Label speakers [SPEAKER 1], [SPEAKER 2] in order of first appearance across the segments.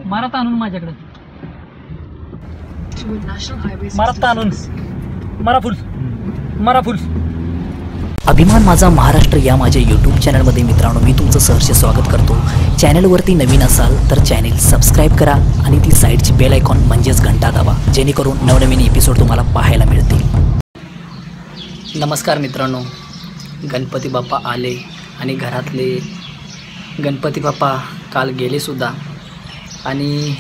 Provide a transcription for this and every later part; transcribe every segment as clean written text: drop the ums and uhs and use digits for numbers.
[SPEAKER 1] मारा आणून माझ्याकडे मारा आणून मारा फुल
[SPEAKER 2] अभिमान माझा महाराष्ट्र या माझ्या यूट्यूब चॅनलमध्ये मित्रांनो मी तुमचं सहर्ष स्वागत करतो। चॅनलवरती नवीन असाल तर चॅनल सबस्क्राईब करा आणि ती साईडची बेल आयकॉन म्हणजेच घंटा दाबा, जेणेकरून नवनवीन एपिसोड तुम्हाला पाहायला मिळतील। नमस्कार मित्रांनो, गणपती बाप्पा आले आणि घरातले गणपती बाप्पा काल गेलेसुद्धा आणि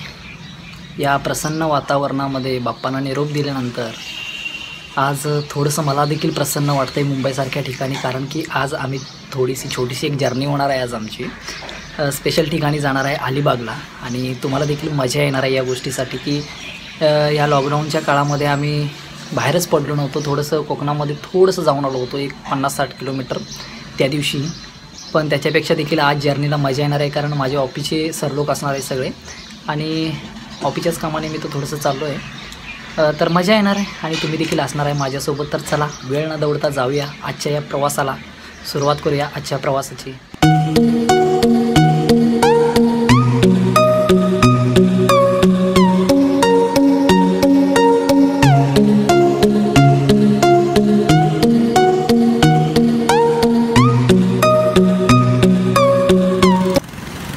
[SPEAKER 2] या प्रसन्न वातावरणामध्ये बाप्पांना निरोप दिल्यानंतर आज थोडंसं मला देखील प्रसन्न वाटतं आहे मुंबईसारख्या ठिकाणी, कारण की आज आम्ही छोटीशी एक जर्नी होणार आहे। आज आमची स्पेशल ठिकाणी जाणार आहे अलिबागला आणि तुम्हाला देखील मजा येणार आहे या गोष्टीसाठी की या लॉकडाऊनच्या काळामध्ये आम्ही बाहेरच पडलो नव्हतो, थोडंसं कोकणामध्ये थोडंसं जाऊन आलो होतो, एक 50-60 किलोमीटर त्या दिवशी, पण त्याच्यापेक्षा देखील आज जर्नीला मजा येणार आहे कारण माझे ऑफिसचे सर लोक असणार आहे सगळे आणि ऑफिसच्याच कामानिमित्त थोडंसं चाललो आहे, तर मजा येणार आहे आणि तुम्ही देखील असणार आहे माझ्यासोबत। तर चला वेळ न दौडता जाऊया आजच्या या प्रवासाला, सुरुवात करूया आजच्या प्रवासाची।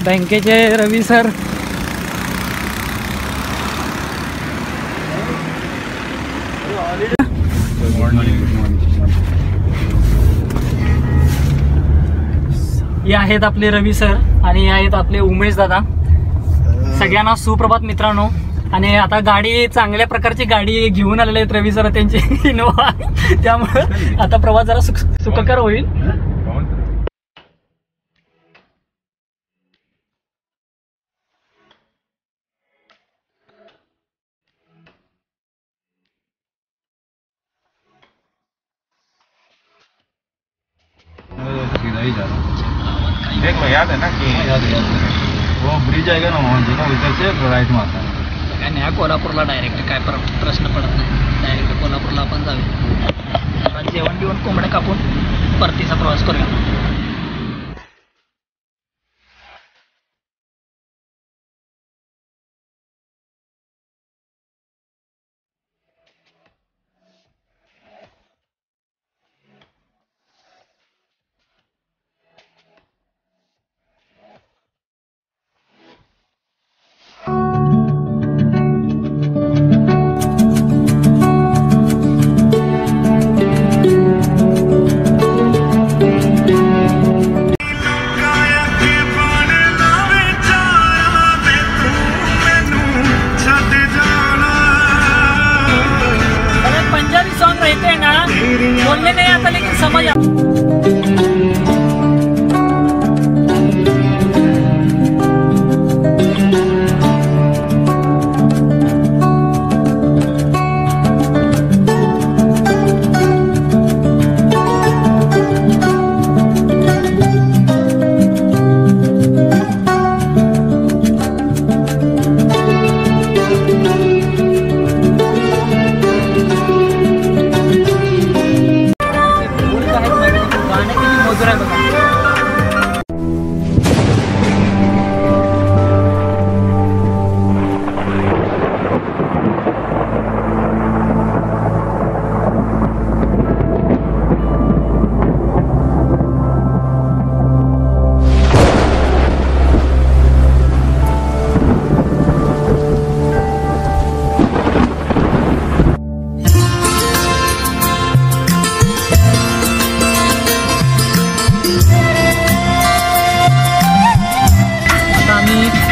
[SPEAKER 1] बँकेचे रवी सर हे आहेत आपले रवी सर आणि हे आहेत आपले उमेश दादा। सगळ्यांना सुप्रभात मित्रांनो। आणि आता गाडी चांगल्या प्रकारची गाडी घेऊन आलेले आहेत रवी सर, त्यांची इनोवा, त्यामुळे आता प्रवास जरा सुखकर होईल।
[SPEAKER 3] सीधा ही जा रहा देख लो, याद है ना कि वो ब्रिज आएगा ना वहाँ जी, उधर से राइट में आता है।
[SPEAKER 1] काय नाही, कोल्हापूरला डायरेक्ट काय प्रश्न पडत नाही, डायरेक्ट कोल्हापूरला आपण जाऊया, जेवण बिवण कोंबड्या कापून परतीचा प्रवास करूया। बोलने नहीं आता लेकिन समझ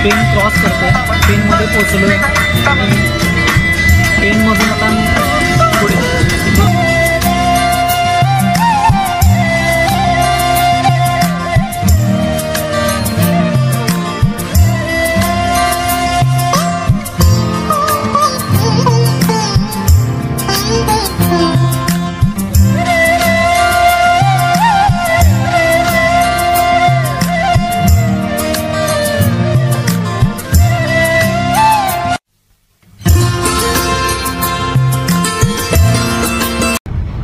[SPEAKER 1] पेन क्रॉस करतो, पेनमध्ये पोचलो आणि पेनमधून आता पुढे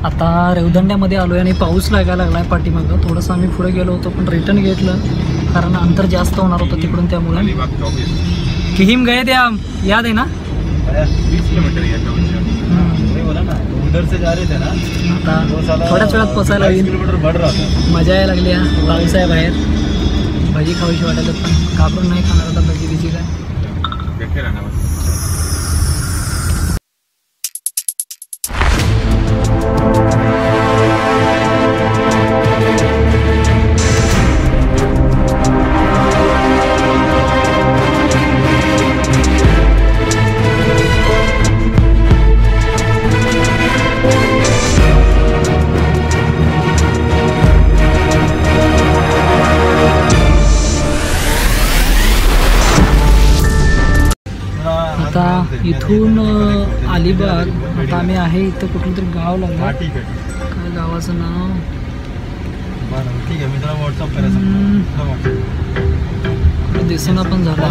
[SPEAKER 1] आता रेवदंड्यामध्ये आलो आहे आणि पाऊस लागायला लागला आहे पाठीमागं। थोडंसं आम्ही पुढे गेलो होतो पण रिटर्न घेतलं कारण अंतर जास्त होणार होतं तिकडून, त्यामुळे किहिम गए थे आप, याद है ना?
[SPEAKER 3] 20 किलोमीटर बोला ना, उधर से जा रहे थे ना.
[SPEAKER 1] आता थोड्याच वेळात पोचायला होईल.
[SPEAKER 3] किलोमीटर बढ़ रहा था.
[SPEAKER 1] मजा यायला लागली. पाऊस आहे बाहेर, भजी खाऊशी वाटायला पण घाबरून नाही खाणार आता भजी बिजी काय. आता इथून अलिबाग, आता आम्ही आहे इथं कुठलं तरी गाव लागलं, काय गावाचं नाव
[SPEAKER 3] ठीक आहे, मी तुला व्हॉट्सअप करायचं.
[SPEAKER 1] दिसून पण झालं.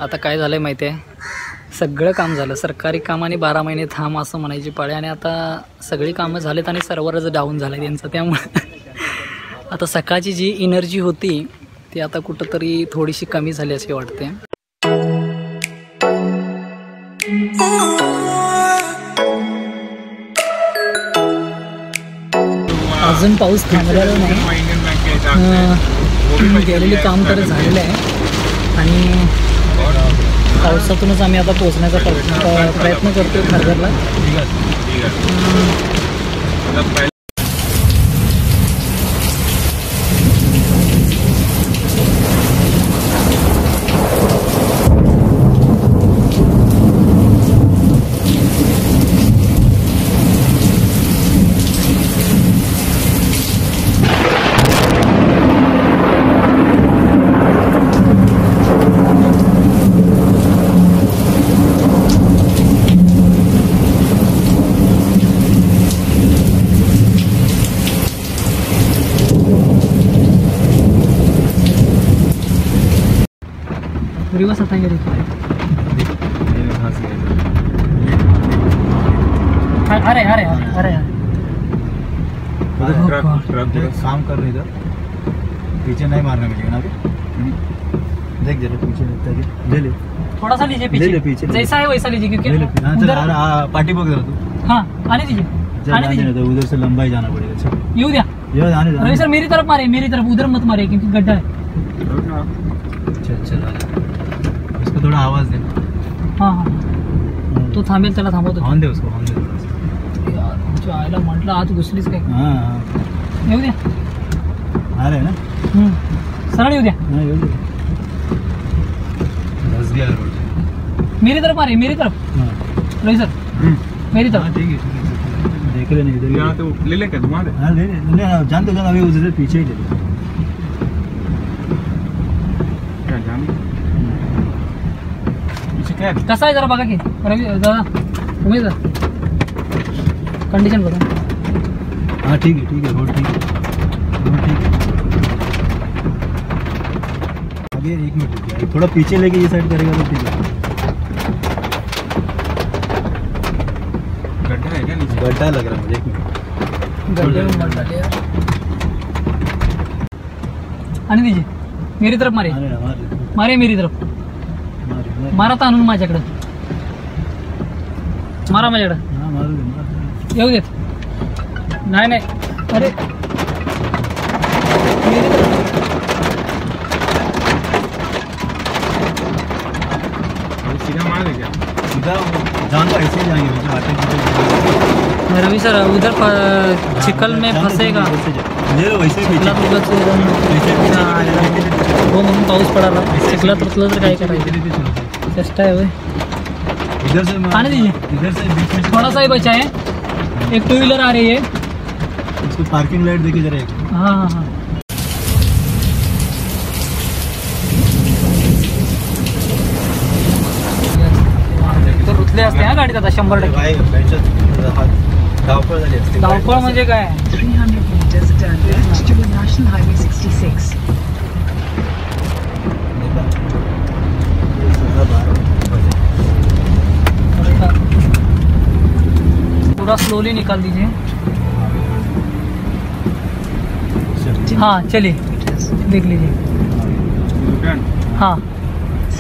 [SPEAKER 1] आता काय झालंय माहिती आहे, सगळं काम झालं. सरकारी कामाने 12 महिने थांब असं म्हणायची पाळी, आणि आता सगळी कामं झालीत आणि सर्व्हरच डाऊन झालं त्यांचं. त्यामुळे आता सकाळची जी एनर्जी होती ती आता कुठंतरी थोडीशी कमी झाली असे वाटते. अजून पाऊस थांबलेला नाही, गेलेली काम तर झालेलं आहे आणि पावसातूनच आम्ही आता पोहोचण्याचा प्रयत्न करतोय खारघरला. रिवर्स आता अरे अरे अरे
[SPEAKER 3] काम कर रहे इधर, पीछे नहीं मारना मुझे ना. देख जरा पीछे ले ले,
[SPEAKER 1] थोड़ा सा लीजिए पीछे,
[SPEAKER 3] ले पीछे
[SPEAKER 1] जैसा है वैसा लीजिए क्योंकि
[SPEAKER 3] पार्टी पकड़ जरा तू.
[SPEAKER 1] हाँ आने दीजिए, आने दीजिए.
[SPEAKER 3] उधर से लंबा ही जाना पड़ेगा.
[SPEAKER 1] यू दिया रवि सर, मेरी तरफ मारे, मेरी तरफ, उधर मत मारे क्योंकि गड्ढा है.
[SPEAKER 3] चल चल उसको थोड़ा आवाज दे.
[SPEAKER 1] हाँ हाँ तो थांबेल, त्याला थांबवतो.
[SPEAKER 3] हॉर्न दे उसको, हॉर्न दे.
[SPEAKER 1] यार आयला म्हटलं आत घुसलीच काय.
[SPEAKER 3] हां
[SPEAKER 1] येऊ द्या.
[SPEAKER 3] आ रहे ना.
[SPEAKER 1] सरळ येऊ द्या.
[SPEAKER 3] हां येऊ दे. घुस गया रोड.
[SPEAKER 1] मेरी तरफ मारे, मेरी तरफ.
[SPEAKER 3] हां
[SPEAKER 1] रवि सर मेरी तरफ.
[SPEAKER 3] ठीक है, देख ले नहीं इधर. यहां तो ले ले के घुमा दे. हां ले ले, जानते जान अभी उधर पीछे ही ले ले. क्या जान पीछे क्या
[SPEAKER 1] कसा आहे जरा बघा की रवि दादा, उमेश सर कंडिशन बघा.
[SPEAKER 3] हाँ ठीक है रोड ठीक है. अभी 1 मिनट रुक गया, थोड़ा पीछे लेके ये साइड करेगा तो ठीक है. गड्ढा है क्या नीचे? गड्ढा लग रहा है मुझे. 1 मिनट.
[SPEAKER 1] गड्ढे में मत डालिए यार. आने दीजिए, मेरी तरफ मारे. मारे मेरी तरफ. मारा तर आणून माझ्याकडे. मारा माझ्याकडे. येऊ देत. नाही नाही, अरे
[SPEAKER 3] सीधा मार दे क्या? सीधा जान तो ऐसे ही जाएंगे.
[SPEAKER 1] रवि सर उधर चिकल में फंसेगा.
[SPEAKER 3] वैसे
[SPEAKER 1] हो म्हणून पाऊस पडाला, चिखलात रुतलं तर काय करायचं. चेष्टा है भाई।
[SPEAKER 3] इधर से
[SPEAKER 1] आने दीजिए।
[SPEAKER 3] इधर से बीच में
[SPEAKER 1] थोड़ा सा ही बचा है। एक 2 व्हीलर आ रही है।
[SPEAKER 3] इसको पार्किंग लाइट देखिए जरा एक।
[SPEAKER 1] हाँ हाँ हाँ। तर रुतले असते हा गाडीत आता 100%.
[SPEAKER 3] काय बेंचत धावपळ झाली असते.
[SPEAKER 1] धावपळ म्हणजे काय?
[SPEAKER 4] 300 meters turn left to National Highway 66.
[SPEAKER 1] पूरा स्लोली निकाल दीजिए। हाँ चलिए देख लीजिए। हाँ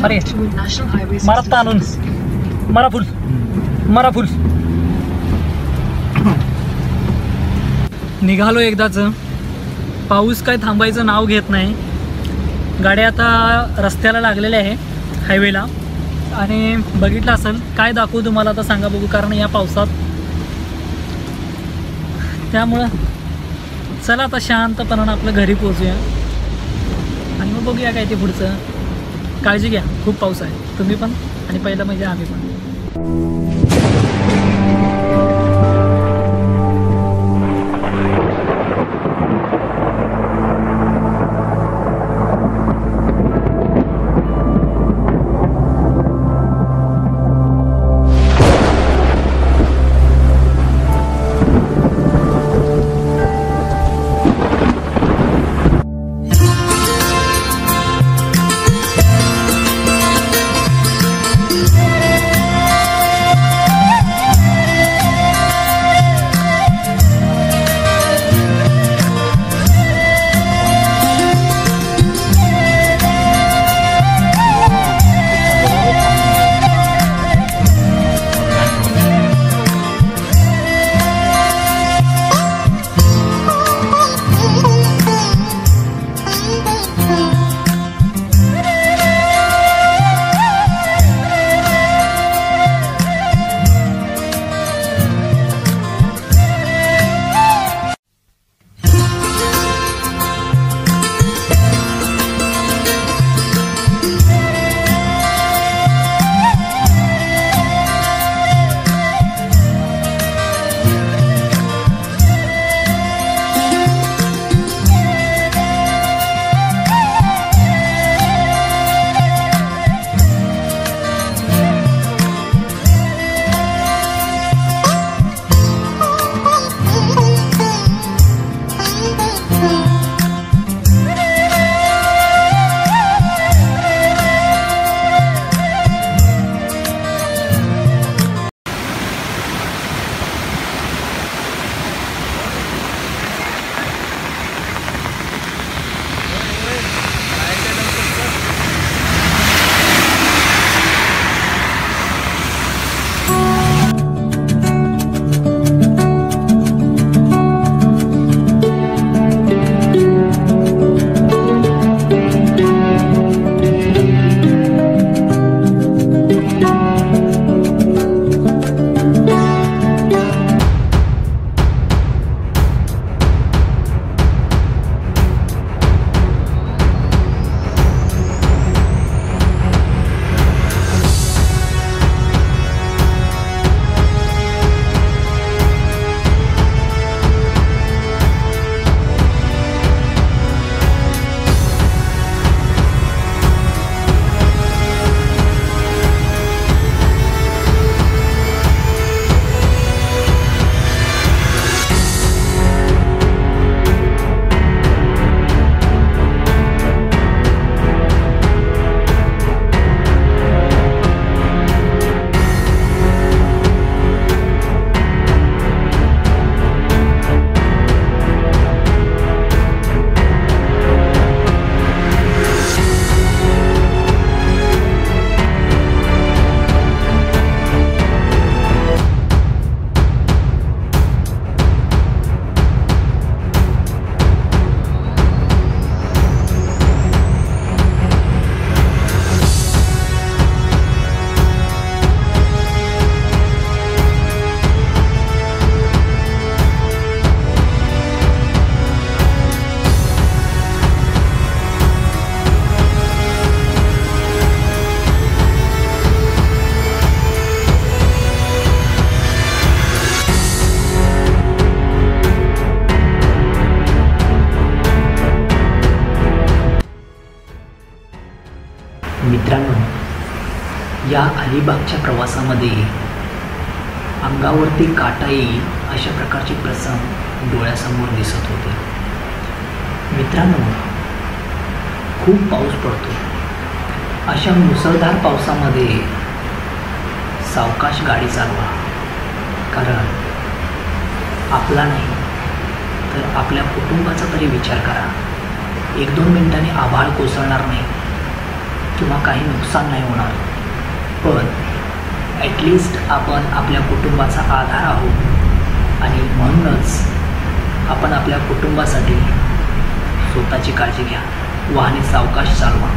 [SPEAKER 1] अरे
[SPEAKER 4] To National Highway
[SPEAKER 1] मारा ताणून
[SPEAKER 4] 66.
[SPEAKER 1] मारा फुल निघालो एकदाच। पाऊस काय थांबायचं नाव घेत नाही। गाड्या आता रस्त्याला लागलेल्या आहे हायवेला आणि बघितलं असेल काय दाखवू तुम्हाला आता सांगा बघू, कारण या पावसात त्यामुळं चला आता शांतपणानं आपलं घरी पोहोचूया आणि मग बघूया काय ते पुढचं। काळजी घ्या, खूप पाऊस आहे, तुम्ही पण आणि पहिलं म्हणजे आम्ही पण।
[SPEAKER 2] मित्रांनो, या अलिबागच्या प्रवासामध्ये अंगावरती काटा येईल अशा प्रकारचे प्रसंग डोळ्यासमोर दिसत होते. मित्रांनो, खूप पाऊस पडतो. अशा मुसळधार पावसामध्ये सावकाश गाडी चालवा, कारण आपला नाही तर आपल्या कुटुंबाचा तरी विचार करा. 1-2 मिनिटांनी आभाळ कोसळणार नाही किंवा काही नुकसान नाही होणार, पण ॲटलिस्ट आपण आपल्या कुटुंबाचा आधार आहोत आणि म्हणूनच आपण आपल्या कुटुंबासाठी स्वतःची काळजी घ्या. वाहने सावकाश चालवा.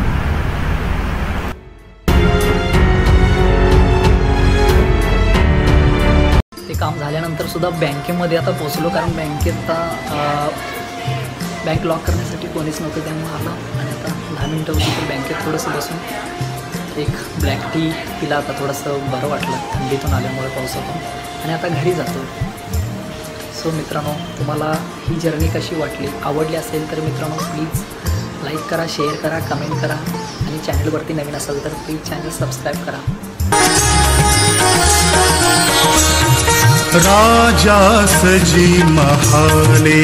[SPEAKER 2] ते काम झाल्यानंतर सुद्धा बँकेमध्ये आता पोचलो, कारण बँकेत आता बँक लॉक करण्यासाठी कोणीच नव्हतं, त्यामुळे आलं. आणि आता 10 मिनटं होती तर बँकेत थोडंसं बसून एक ब्लॅक टी पिला. आता थोडंसं बरं वाटलं थंडीतून आल्यामुळे, पावसातून. आणि आता घरी जातो. सो मित्रांनो, तुम्हाला ही जर्नी कशी वाटली, आवडली असेल तर मित्रांनो प्लीज लाईक करा, शेअर करा, कमेंट करा. आणि चॅनलवरती नवीन असेल तर प्लीज चॅनल सबस्क्राईब करा.
[SPEAKER 5] राजासजी महाले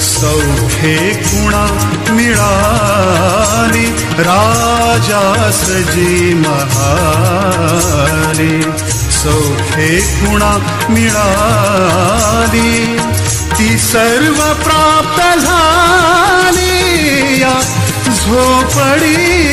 [SPEAKER 5] सौखे कुणा मिळाली, राजासजी महाले सौखे कुणा मिळाली, ती सर्व प्राप्त झाली या झोपडी